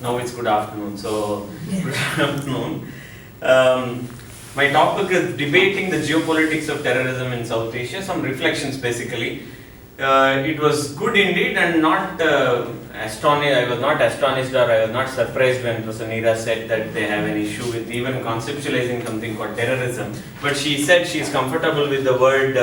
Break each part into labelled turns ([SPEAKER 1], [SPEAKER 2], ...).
[SPEAKER 1] Now it's good afternoon, so good afternoon. My topic is debating the geopolitics of terrorism in South Asia, some reflections basically. It was good indeed and not astonished. I was not astonished or I was not surprised when Professor Neera said that they have an issue with even conceptualizing something called terrorism. But she said she is comfortable with the word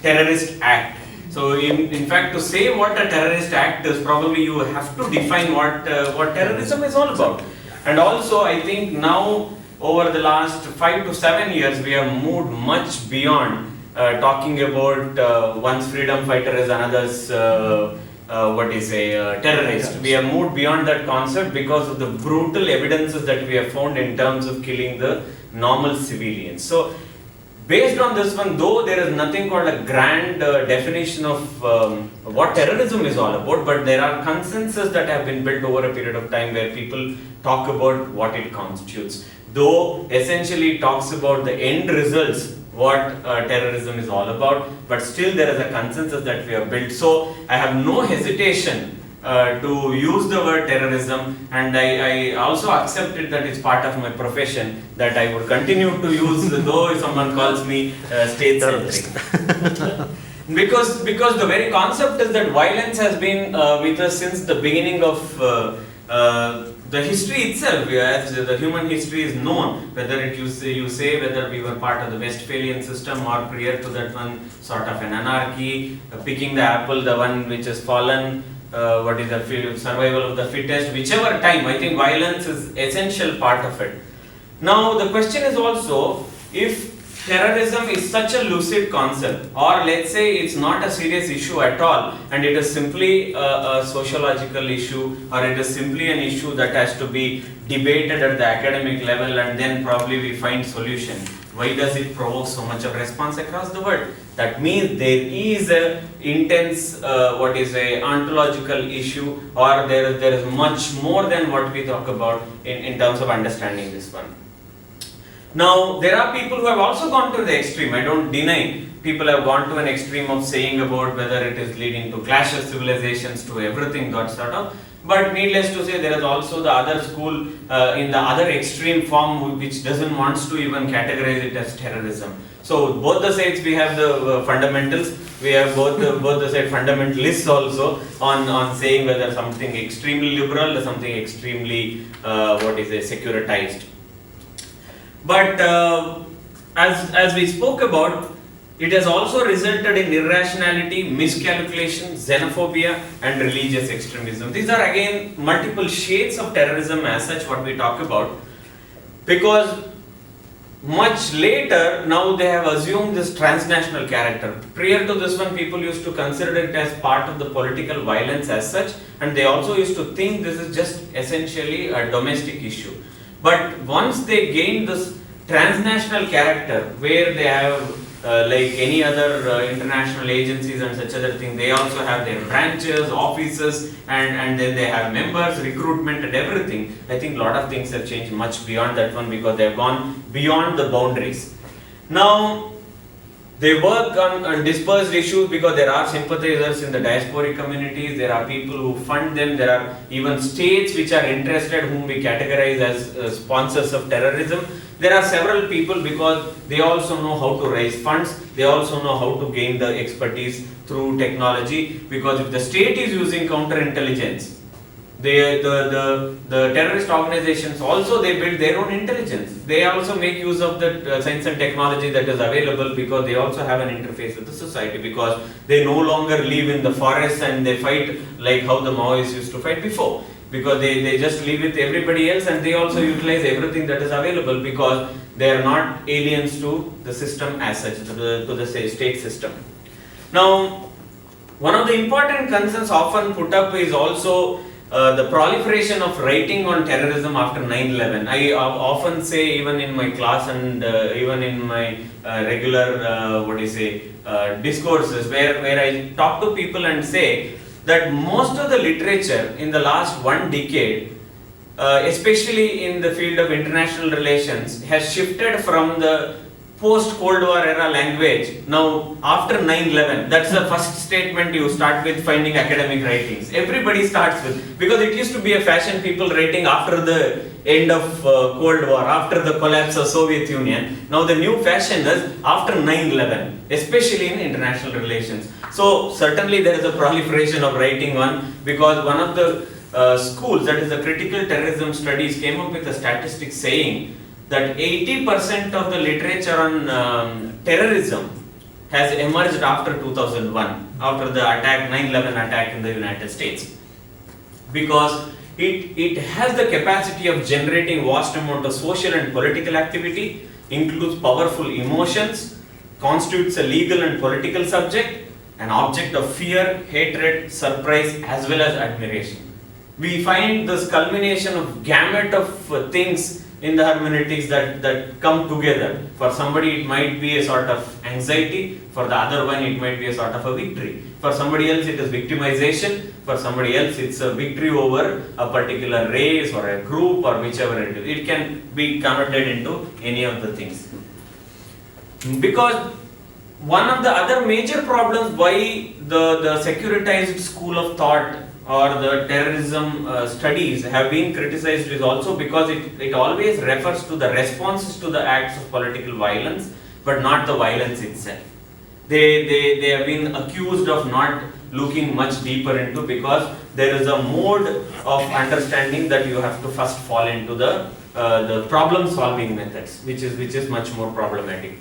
[SPEAKER 1] terrorist act. So in fact, to say what a terrorist act is, probably you have to define what terrorism is all about. And also, I think now over the last 5 to 7 years, we have moved much beyond talking about one's freedom fighter as another's terrorist. We have moved beyond that concept because of the brutal evidences that we have found in terms of killing the normal civilians. So based on this one, though there is nothing called a grand definition of what terrorism is all about, but there are consensus that have been built over a period of time where people talk about what it constitutes. Though essentially it talks about the end results, what terrorism is all about, but still there is a consensus that we have built. So I have no hesitation to use the word terrorism, and I also accepted that it's part of my profession that I would continue to use, though someone calls me state-centric. because the very concept is that violence has been with us since the beginning of the history itself, as the human history is known, whether you say whether we were part of the Westphalian system or prior to that one, sort of an anarchy, picking the apple, the one which has fallen, what is the survival of the fittest, whichever time, I think violence is essential part of it. Now the question is also, if terrorism is such a lucid concept, or let's say it's not a serious issue at all, and it is simply a sociological issue, or it is simply an issue that has to be debated at the academic level and then probably we find solution. Why does it provoke so much of response across the world? That means there is a intense, ontological issue, or there is much more than what we talk about in terms of understanding this one. Now, there are people who have also gone to the extreme. I don't deny people have gone to an extreme of saying about whether it is leading to clash of civilizations, to everything, that sort of. But needless to say, there is also the other school in the other extreme form which doesn't want to even categorize it as terrorism. So both the sides we have the fundamentals, we have both the side fundamentalists also on saying whether something extremely liberal or something extremely securitized. But as we spoke about, it has also resulted in irrationality, miscalculation, xenophobia and religious extremism. These are again multiple shades of terrorism as such what we talk about, because much later now they have assumed this transnational character. Prior to this one, people used to consider it as part of the political violence as such, and they also used to think this is just essentially a domestic issue. But once they gain this transnational character, where they have like any other international agencies and such other thing, they also have their branches, offices, and then they have members, recruitment and everything. I think a lot of things have changed much beyond that one, because they have gone beyond the boundaries. Now, they work on dispersed issues because there are sympathizers in the diasporic communities, there are people who fund them, there are even states which are interested whom we categorize as sponsors of terrorism. There are several people because they also know how to raise funds, they also know how to gain the expertise through technology, because if the state is using counterintelligence, the terrorist organizations also, they build their own intelligence. They also make use of the science and technology that is available, because they also have an interface with the society, because they no longer live in the forest and they fight like how the Maoists used to fight before, because they just live with everybody else and they also utilize everything that is available, because they are not aliens to the system as such, to the state system. Now, one of the important concerns often put up is also the proliferation of writing on terrorism after 9/11. I often say, even in my class and even in my regular discourses, where I talk to people and say that most of the literature in the last 1 decade, especially in the field of international relations, has shifted from the post-Cold War era language. Now, after 9/11, that's the first statement you start with finding academic writings. Everybody starts with, because it used to be a fashion, people writing after the end of Cold War, after the collapse of Soviet Union. Now the new fashion is after 9/11, especially in international relations. So certainly there is a proliferation of writing one, because one of the schools, that is the critical terrorism studies, came up with a statistic saying that 80% of the literature on terrorism has emerged after 2001, after the attack, 9/11 attack in the United States, because it has the capacity of generating vast amount of social and political activity, includes powerful emotions, constitutes a legal and political subject, an object of fear, hatred, surprise, as well as admiration. We find this culmination of gamut of things in the hermeneutics that come together. For somebody it might be a sort of anxiety, for the other one it might be a sort of a victory. For somebody else it is victimization, for somebody else it's a victory over a particular race or a group or whichever it is. It can be converted into any of the things. Because one of the other major problems why the securitized school of thought or the terrorism studies have been criticized is also because it always refers to the responses to the acts of political violence, but not the violence itself. They have been accused of not looking much deeper into, because there is a mode of understanding that you have to first fall into the problem solving methods, which is much more problematic.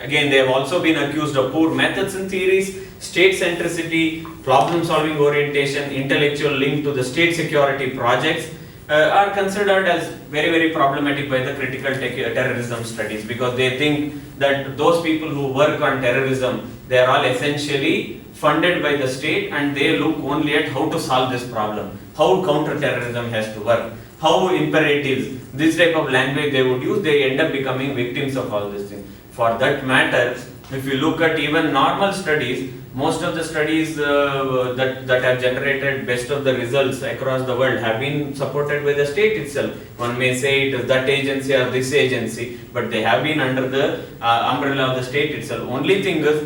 [SPEAKER 1] Again, they have also been accused of poor methods and theories, state centricity, problem solving orientation, intellectual link to the state security projects are considered as very problematic by the critical terrorism studies, because they think that those people who work on terrorism, they are all essentially funded by the state and they look only at how to solve this problem, how counter-terrorism has to work, how imperatives, this type of language they would use, they end up becoming victims of all these things. For that matter, if you look at even normal studies, most of the studies that have generated best of the results across the world have been supported by the state itself. One may say it is that agency or this agency, but they have been under the umbrella of the state itself. Only thing is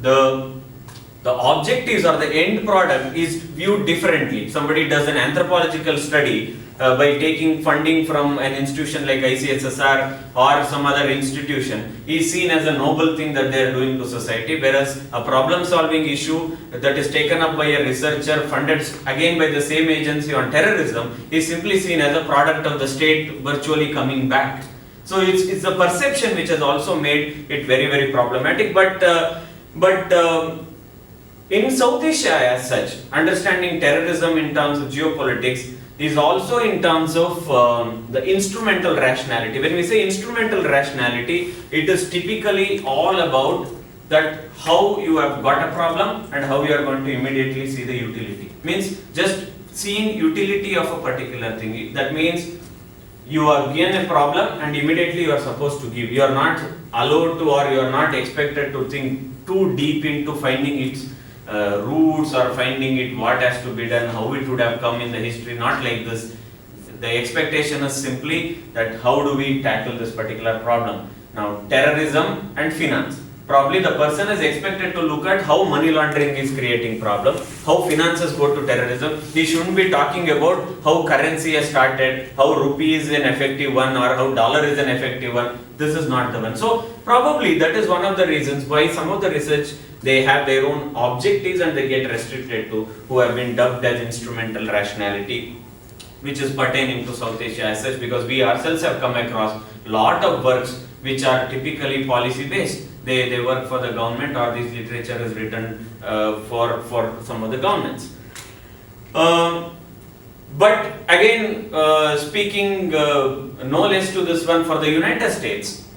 [SPEAKER 1] the objectives or the end product is viewed differently. Somebody does an anthropological study by taking funding from an institution like ICSSR or some other institution, is seen as a noble thing that they are doing to society, whereas a problem solving issue that is taken up by a researcher funded again by the same agency on terrorism is simply seen as a product of the state virtually coming back. So it's the perception which has also made it very problematic, but in South Asia as such, understanding terrorism in terms of geopolitics is also in terms of the instrumental rationality. When we say instrumental rationality, it is typically all about that how you have got a problem and how you are going to immediately see the utility. Means just seeing utility of a particular thing. That means you are given a problem and immediately you are supposed to give. You are not allowed to, or you are not expected to think too deep into finding its roots or finding it what has to be done, how it would have come in the history, not like this. The expectation is simply that how do we tackle this particular problem. Now terrorism and finance, probably the person is expected to look at how money laundering is creating problem, how finances go to terrorism. He shouldn't be talking about how currency has started, how rupee is an effective one or how dollar is an effective one. This is not the one. So probably that is one of the reasons why some of the research, they have their own objectives and they get restricted to, who have been dubbed as instrumental rationality, which is pertaining to South Asia as such, because we ourselves have come across lot of works which are typically policy based. They work for the government, or this literature is written for some of the governments. But again, speaking no less to this one, for the United States,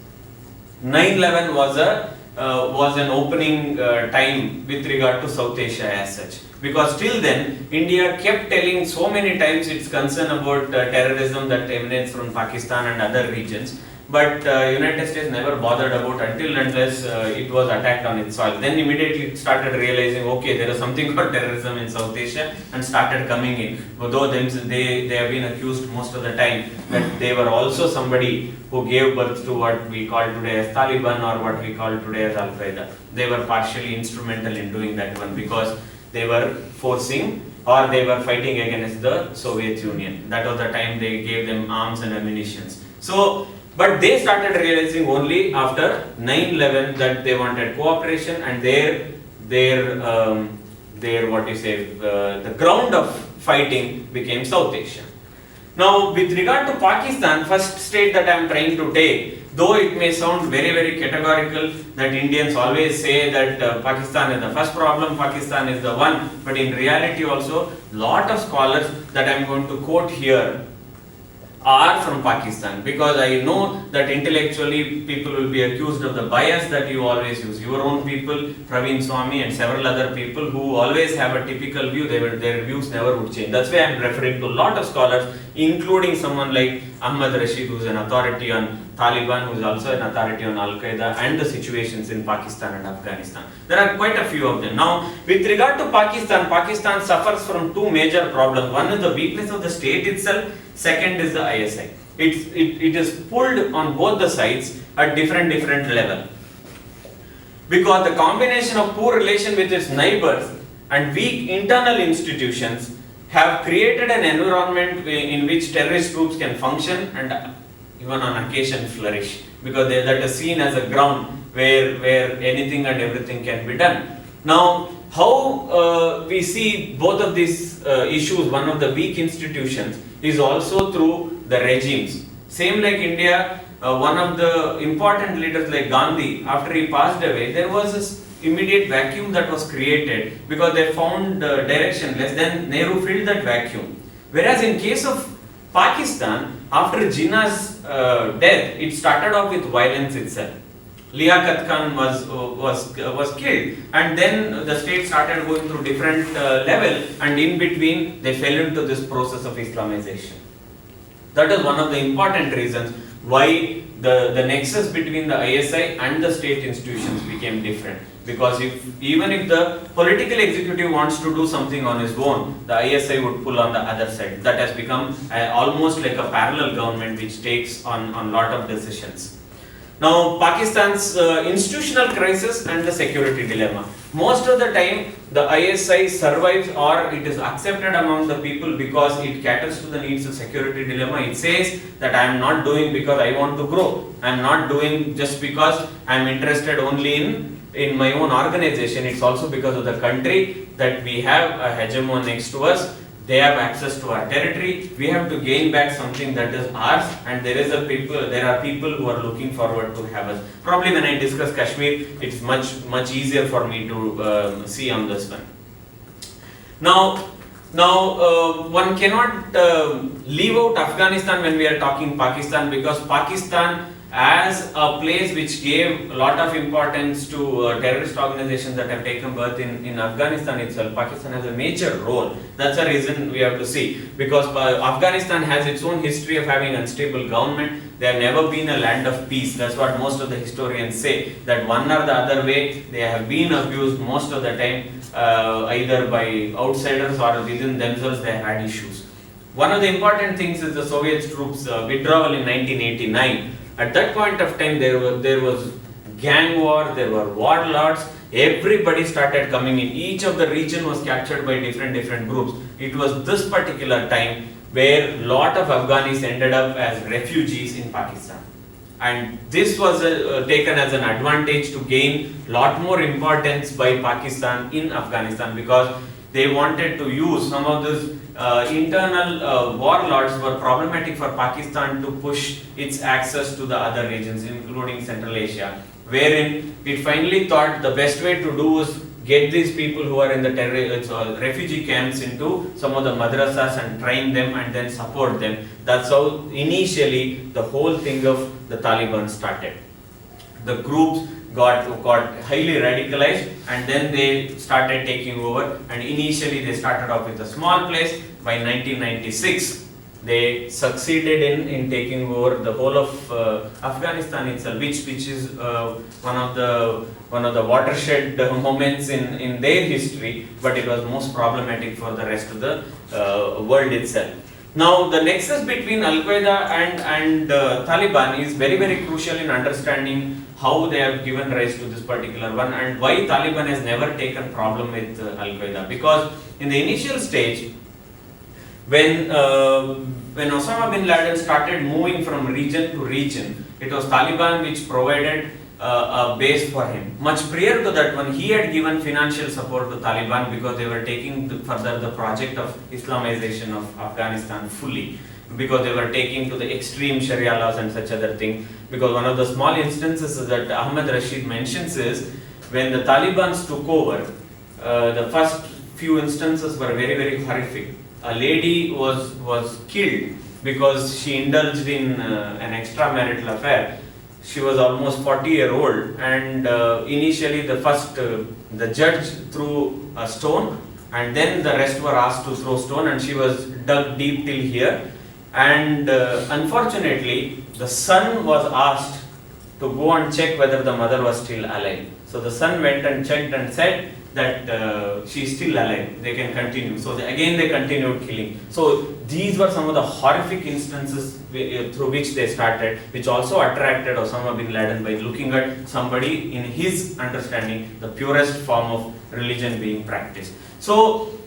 [SPEAKER 1] 9/11 was an opening time with regard to South Asia as such, because till then India kept telling so many times its concern about terrorism that emanates from Pakistan and other regions, but United States never bothered about until unless it was attacked on its soil. Then immediately it started realizing, okay, there is something called terrorism in South Asia, and started coming in. Although they have been accused most of the time that they were also somebody who gave birth to what we call today as Taliban or what we call today as Al-Qaeda. They were partially instrumental in doing that one because they were forcing or they were fighting against the Soviet Union. That was the time they gave them arms and ammunitions. So, but they started realizing only after 9/11 that they wanted cooperation, and their what you say the ground of fighting became South Asia. Now, with regard to Pakistan, first state that I am trying to take, though it may sound very, very categorical that Indians always say that Pakistan is the first problem, Pakistan is the one, but in reality also, lot of scholars that I am going to quote here are from Pakistan, because I know that intellectually people will be accused of the bias that you always use. Your own people, Praveen Swami and several other people who always have a typical view, their views never would change. That's why I am referring to a lot of scholars, including someone like Ahmad Rashid, who is an authority on Taliban, who is also an authority on Al-Qaeda and the situations in Pakistan and Afghanistan. There are quite a few of them. Now, with regard to Pakistan, Pakistan suffers from two major problems. One is the weakness of the state itself, second is the ISI. It is pulled on both the sides at different level. Because the combination of poor relation with its neighbors and weak internal institutions have created an environment in which terrorist groups can function and even on occasion flourish, because that is seen as a ground where anything and everything can be done. Now, how we see both of these issues, one of the weak institutions, is also through the regimes. Same like India, one of the important leaders like Gandhi, after he passed away, there was this immediate vacuum that was created because they found directionless. Then Nehru filled that vacuum. Whereas in case of Pakistan, after Jinnah's death, it started off with violence itself. Liaquat Khan was killed, and then the state started going through different level, and in between they fell into this process of Islamization. That is one of the important reasons why the nexus between the ISI and the state institutions became different. Because even if the political executive wants to do something on his own, the ISI would pull on the other side. That has become almost like a parallel government which takes on lot of decisions. Now, Pakistan's institutional crisis and the security dilemma. Most of the time, the ISI survives or it is accepted among the people because it caters to the needs of security dilemma. It says that I am not doing because I want to grow. I am not doing just because I am interested only in my own organization. It's also because of the country that we have a hegemon next to us. They have access to our territory. We have to gain back something that is ours, and there are people who are looking forward to have us. Probably when I discuss Kashmir, it's much easier for me to see on this one. Now, one cannot leave out Afghanistan when we are talking Pakistan, because Pakistan as a place which gave a lot of importance to terrorist organizations that have taken birth in Afghanistan itself. Pakistan has a major role. That's the reason we have to see, because Afghanistan has its own history of having unstable government. They have never been a land of peace. That's what most of the historians say, that one or the other way they have been abused most of the time, either by outsiders or within themselves they have had issues. One of the important things is the Soviet troops withdrawal in 1989. At that point of time, there was gang war, there were warlords, everybody started coming in. Each of the region was captured by different groups. It was this particular time where lot of Afghanis ended up as refugees in Pakistan. And this was taken as an advantage to gain lot more importance by Pakistan in Afghanistan, because they wanted to use some of this internal warlords were problematic for Pakistan to push its access to the other regions, including Central Asia, wherein it finally thought the best way to do is get these people who are in the refugee camps into some of the madrasas and train them and then support them. That's how initially the whole thing of the Taliban started. The groups got highly radicalized, and then they started taking over, and initially they started off with a small place. By 1996, they succeeded in taking over the whole of Afghanistan itself, which is one of the watershed moments in their history, but it was most problematic for the rest of the world itself. Now, the nexus between Al-Qaeda and Taliban is very, very crucial in understanding how they have given rise to this particular one and why Taliban has never taken problem with Al-Qaeda. Because in the initial stage, when Osama bin Laden started moving from region to region, it was Taliban which provided a base for him. Much prior to that one, he had given financial support to Taliban because they were taking further the project of Islamization of Afghanistan fully, because they were taking to the extreme Sharia laws and such other thing. Because one of the small instances that Ahmed Rashid mentions is when the Taliban took over, the first few instances were very, very horrific. A lady was killed because she indulged in an extramarital affair. She was almost 40-year-old, and initially the judge threw a stone, and then the rest were asked to throw stone, and she was dug deep till here. And unfortunately, the son was asked to go and check whether the mother was still alive. So the son went and checked and said that she is still alive, they can continue. So again they continued killing. So these were some of the horrific instances through which they started, which also attracted Osama bin Laden by looking at somebody in his understanding, the purest form of religion being practiced. So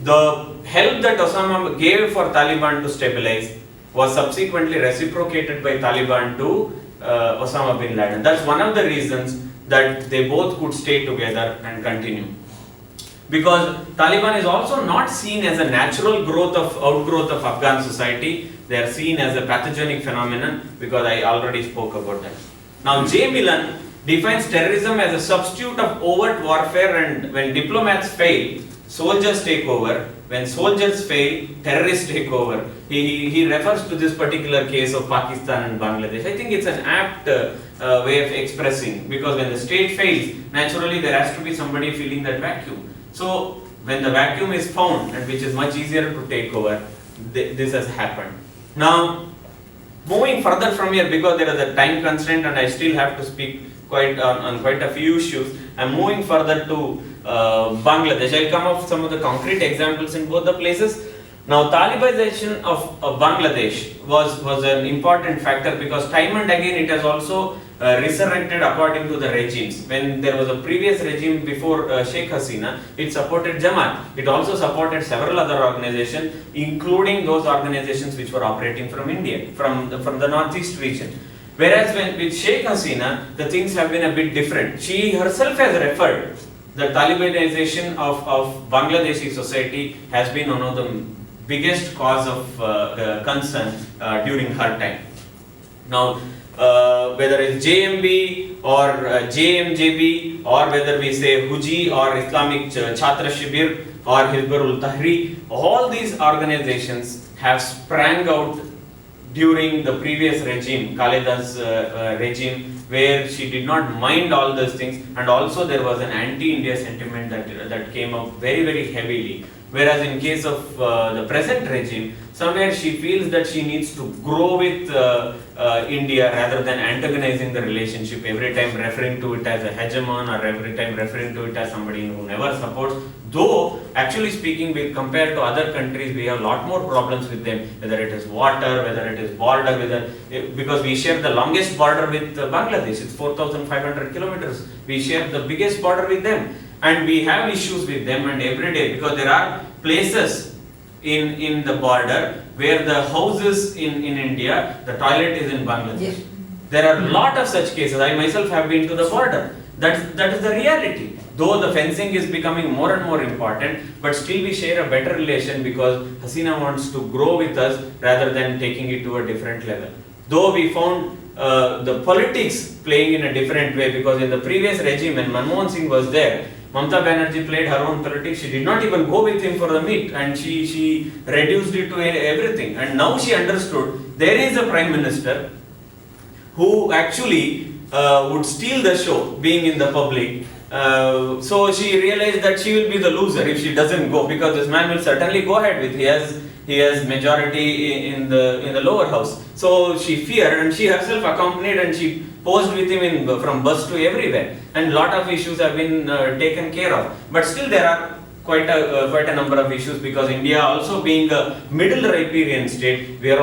[SPEAKER 1] the help that Osama gave for Taliban to stabilize was subsequently reciprocated by Taliban to Osama bin Laden. That's one of the reasons that they both could stay together and continue. Because Taliban is also not seen as a natural outgrowth of Afghan society. They are seen as a pathogenic phenomenon, because I already spoke about that. Now, J. Millen defines terrorism as a substitute of overt warfare, and when diplomats fail, soldiers take over. When soldiers fail, terrorists take over. He refers to this particular case of Pakistan and Bangladesh. I think it's an apt way of expressing, because when the state fails, naturally there has to be somebody filling that vacuum. So when the vacuum is found, and which is much easier to take over, this has happened. Now, moving further from here, because there is a time constraint and I still have to speak on quite a few issues, I'm moving further to Bangladesh. I'll come up with some of the concrete examples in both the places. Now, Talibanization of Bangladesh was an important factor, because time and again it has also resurrected according to the regimes. When there was a previous regime before Sheikh Hasina, it supported Jamaat. It also supported several other organizations, including those organizations which were operating from India, from the northeast region. Whereas with Sheikh Hasina, the things have been a bit different. She herself has referred the Talibanization of Bangladeshi society has been one of the biggest cause of concern during her time. Now, whether it's JMB or JMJB, or whether we say Huji or Islamic Chhatra Shibir or Hizbul Tahrir, all these organizations have sprang out during the previous regime, Khalida's regime, where she did not mind all those things, and also there was an anti-India sentiment that came up very, very heavily. Whereas in case of the present regime, somewhere she feels that she needs to grow with India rather than antagonizing the relationship, every time referring to it as a hegemon, or every time referring to it as somebody who never supports. Though, actually speaking, compared to other countries, we have a lot more problems with them, whether it is water, whether it is border, because we share the longest border with Bangladesh, it's 4,500 kilometers. We share the biggest border with them, and we have issues with them, and every day, because there are places in the border where the houses in India, the toilet is in Bangladesh. Yeah. There are a lot of such cases. I myself have been to the border. That is the reality. Though the fencing is becoming more and more important, but still we share a better relation, because Hasina wants to grow with us rather than taking it to a different level. Though we found the politics playing in a different way, because in the previous regime, when Manmohan Singh was there, Mamata Banerjee played her own politics. She did not even go with him for the meet, and she reduced it to everything. And now she understood there is a prime minister who actually would steal the show, being in the public. So she realized that she will be the loser if she doesn't go, because this man will certainly go ahead with. He has he has majority in the lower house. So she feared, and she herself accompanied, and she posed with him from bus to everywhere, and lot of issues have been taken care of. But still there are quite a number of issues, because India also being a middle riparian state, we are